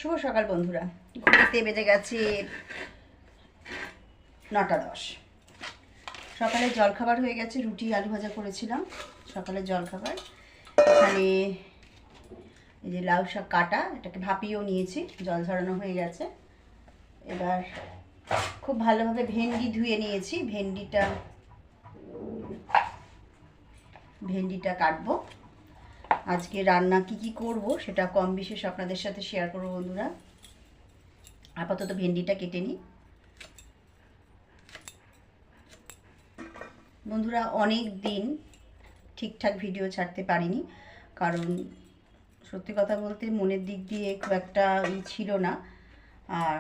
শুভ সকাল বন্ধুরা। ঘুরতে বেজে গেছে 9টা 10। সকালে জলখাবার হয়ে গেছে, রুটি আলু ভাজা করেছিলাম সকালের জলখাবার। এখানে এই যে লাউ শাক কাটা, এটাকে ভাপিয়েও নিয়েছি, জল ঝরানো হয়ে গেছে। এবার খুব ভালোভাবে ভেন্ডি ধুয়ে নিয়েছি, ভেন্ডিটা কাটবো। আজকে রান্না কি করব সেটা কম বিশেষ আপনাদের সাথে শেয়ার করবো বন্ধুরা। আপাতত ভেন্ডিটা কেটে নিই বন্ধুরা। অনেক দিন ঠিকঠাক ভিডিও ছাড়তে পারিনি, কারণ সত্যি কথা বলতে মনের দিক দিয়ে খুব একটা ছিল না। আর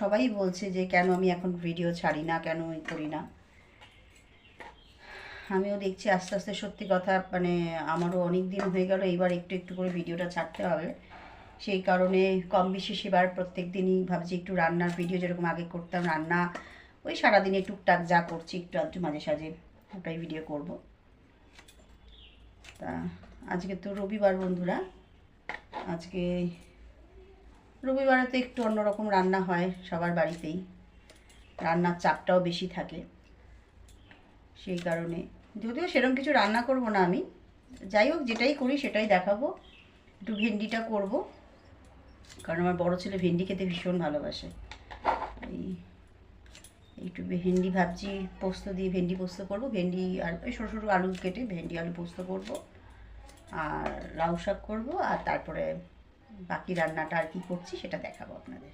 সবাই বলছে যে কেন আমি এখন ভিডিও ছাড়ি না, কেন করি না। আমিও দেখছি আস্তে আস্তে সত্যি কথা, মানে আমারও অনেক দিন হয়ে গেল, এইবার একটু একটু করে ভিডিওটা ছাড়তে হবে। সেই কারণে কম বিশেষ এবার প্রত্যেক দিনই ভাবছি একটু রান্নার ভিডিও, যেরকম আগে করতাম রান্না, ওই সারাদিনে টুকটাক যা করছি একটু আধটু মাঝে সাঝে ওটাই ভিডিও করব। তা আজকে তো রবিবার বন্ধুরা, আজকে রবিবারে তো একটু অন্যরকম রান্না হয় সবার বাড়িতেই, রান্নার চাপটাও বেশি থাকে। সেই কারণে যদিও সেরকম কিছু রান্না করব না আমি, যাই হোক যেটাই করি সেটাই দেখাবো। একটু ভেন্ডিটা করব, কারণ আমার বড় ছেলে ভেন্ডি খেতে ভীষণ ভালোবাসে। একটু ভেন্ডি ভাবছি পোস্ত দিয়ে ভেন্ডি পোস্ত করব, ভেন্ডি আর ওই ছোটো ছোটো আলু কেটে ভেন্ডি আলু পোস্ত করব, আর লাউ শাক করবো, আর তারপরে বাকি রান্নাটা আর কি করছি সেটা দেখাবো আপনাদের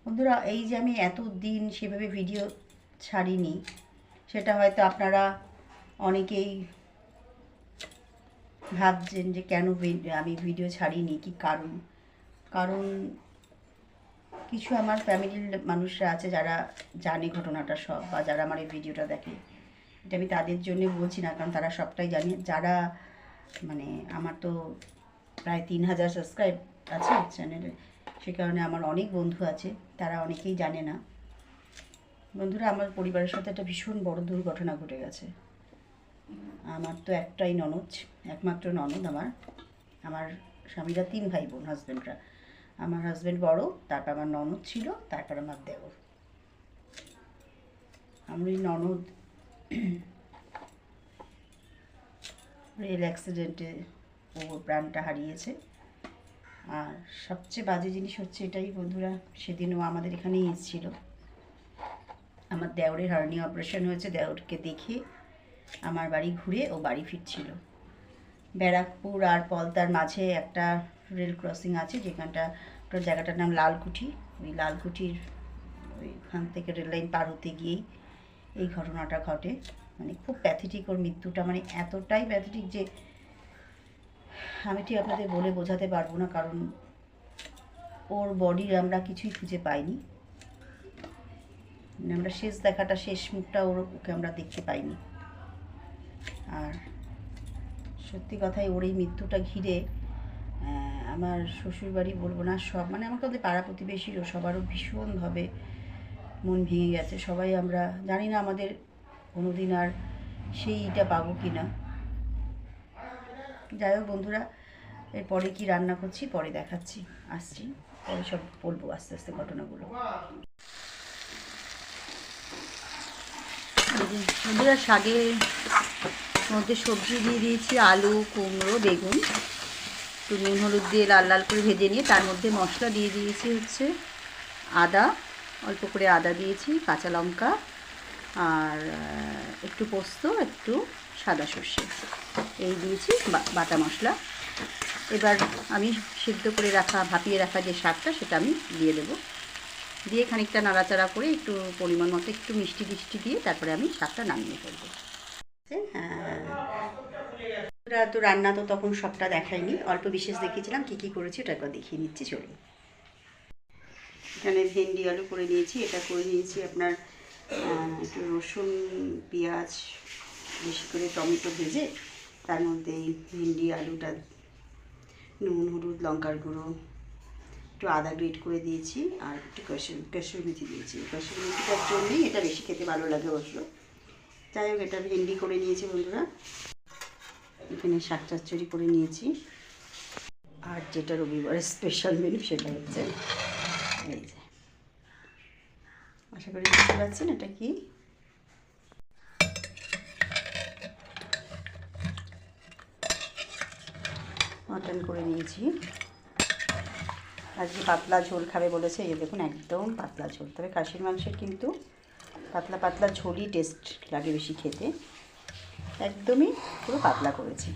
বন্ধুরা। এই যে আমি এতদিন সেভাবে ভিডিও ছাড়িনি, সেটা হয়তো আপনারা অনেকেই ভাবছেন যে কেন আমি ভিডিও ছাড়িনি, কি কারণ কিছু আমার ফ্যামিলির মানুষরা আছে যারা জানে ঘটনাটা সব, বা যারা আমার এই ভিডিওটা দেখে, এটা আমি তাদের জন্য বলছি না, কারণ তারা সবটাই জানে। যারা মানে আমার তো প্রায় 3000 সাবস্ক্রাইব আছে চ্যানেলে, সে কারণে আমার অনেক বন্ধু আছে, তারা অনেকেই জানে না বন্ধুরা। আমার পরিবারের সাথে একটা ভীষণ বড় দুর্ঘটনা ঘটে গেছে। আমার তো একটাই ননদ, একমাত্র ননদ আমার স্বামীরা 3 ভাই বোন, হাজব্যান্ডরা। আমার হাজব্যান্ড বড়, তারপর আমার ননদ ছিল, তারপর আমার দেওর। আমার এই ননদ রেল অ্যাক্সিডেন্টে ও প্রাণটা হারিয়েছে। আর সবচেয়ে বাজে জিনিস হচ্ছে এটাই বন্ধুরা, সেদিনও আমাদের এখানেই এসেছিল। আমার দেওরের হার্নিয়া অপারেশন হয়েছে, দেওরকে দেখে আমার বাড়ি ঘুরে ও বাড়ি ফিরছিল। ব্যারাকপুর আর পলতার মাঝে একটা রেল ক্রসিং আছে, যেখানটা ওটার জায়গাটার নাম লালকুঠি। ওই লালকুঠির ওইখান থেকে রেল লাইন পার হতে গিয়েই এই ঘটনাটা ঘটে। মানে খুব প্যাথেটিক ওর মৃত্যুটা, মানে এতটাই প্যাথেটিক যে আমি ঠিক আপনাদের বলে বোঝাতে পারবো না, কারণ ওর বডির আমরা কিছুই খুঁজে পাইনি। মানে আমরা শেষ মুখটা ওকে আমরা দেখতে পাইনি। আর সত্যি কথাই ওর এই মৃত্যুটা ঘিরে আমার শ্বশুরবাড়ি বলবো না, সব মানে আমার কাছে পাড়া প্রতিবেশীরও সবারও ভীষণভাবে মন ভেঙে গেছে। সবাই আমরা জানি না আমাদের কোনোদিন আর সেইটা পাবো কি না। যাই হোক বন্ধুরা, এরপরে কি রান্না করছি পরে দেখাচ্ছি, আসছি পরে সব বলবো আস্তে আস্তে ঘটনাগুলো। বন্ধুরা, শাকের মধ্যে সবজি দিয়ে দিয়েছি, আলু, কুমড়ো, বেগুন, একটু নুন হলুদ দিয়ে লাল লাল করে ভেজে নিয়ে তার মধ্যে মশলা দিয়ে দিয়েছি হচ্ছে আদা, অল্প করে আদা দিয়েছি, কাঁচা লঙ্কা, আর একটু পোস্ত, একটু সাদা সর্ষে, এই দিয়েছি বাটা মশলা। এবার আমি সিদ্ধ করে রাখা, ভাপিয়ে রাখা যে শাকটা, সেটা আমি দিয়ে দেবো, দিয়ে খানিকটা নাড়াচাড়া করে একটু পরিমাণ মতো একটু মিষ্টি দিয়ে তারপরে আমি শাকটা নামিয়ে ফেলবো। হ্যাঁ, তো রান্না তো তখন সবটা দেখাইনি, অল্প বিশেষ দেখিয়েছিলাম, কী করেছি ওটা একবার দেখিয়ে নিচ্ছি চলুন। এখানে ভেন্ডি আলু করে নিয়েছি, এটা করে নিয়েছি আপনার একটু রসুন পেঁয়াজ বেশি করে টমেটো ভেজে তার মধ্যে এই ভেন্ডি আলুটা নুন হলুদ লঙ্কার গুঁড়ো একটু আদা গ্রেট করে দিয়েছি, আর একটু কসুরি মেথি দিয়েছি। কসুরি মেথিটার জন্যই এটা বেশি খেতে ভালো লাগে অবশ্য। যাই হোক, এটা ভেন্ডি করে নিয়েছি বন্ধুরা। এখানে শাক চচ্চড়ি করে নিয়েছি, আর যেটা রবিবারের স্পেশাল মেনু সেটা হচ্ছে এই যে, আশা করি বুঝতে পারছেন এটা কি। মাটন করে নিয়েছি। আজকে পাতলা ঝোল খাবে বলেছে, এই দেখুন একদম পাতলা ঝোল। তবে খাসির মাংসের কিন্তু পাতলা পাতলা ঝোলই টেস্ট লাগে বেশি খেতে, একদমই পুরো পাতলা করেছি।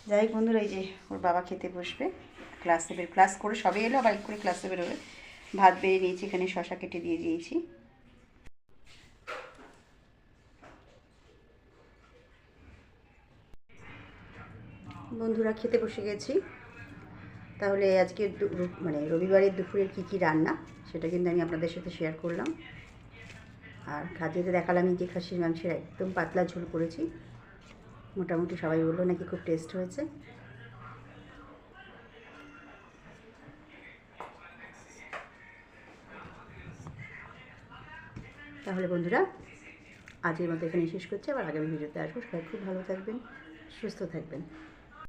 যাই হোক বন্ধুরা, এই যে ওর বাবা খেতে বসবে, ক্লাস করে সবে এলো, আবার এক করে ক্লাসে বেরোবে। ভাত বেড়ে নিয়েছি, এখানে শশা কেটে দিয়ে দিয়েছি। বন্ধুরা খেতে বসে গেছি। তাহলে আজকে মানে রবিবারের দুপুরের কী রান্না সেটা কিন্তু আমি আপনাদের সাথে শেয়ার করলাম। আর খাদ্যতে দেখালাম যে খাসির মাংসের একদম পাতলা ঝোল করেছি। মোটামুটি সবাই বললো নাকি খুব টেস্ট হয়েছে। তাহলে বন্ধুরা আজকের মতো এখানে শেষ করছি, আবার আগামী ভিডিওতে আসবো। সবাই খুব ভালো থাকবেন, সুস্থ থাকবেন।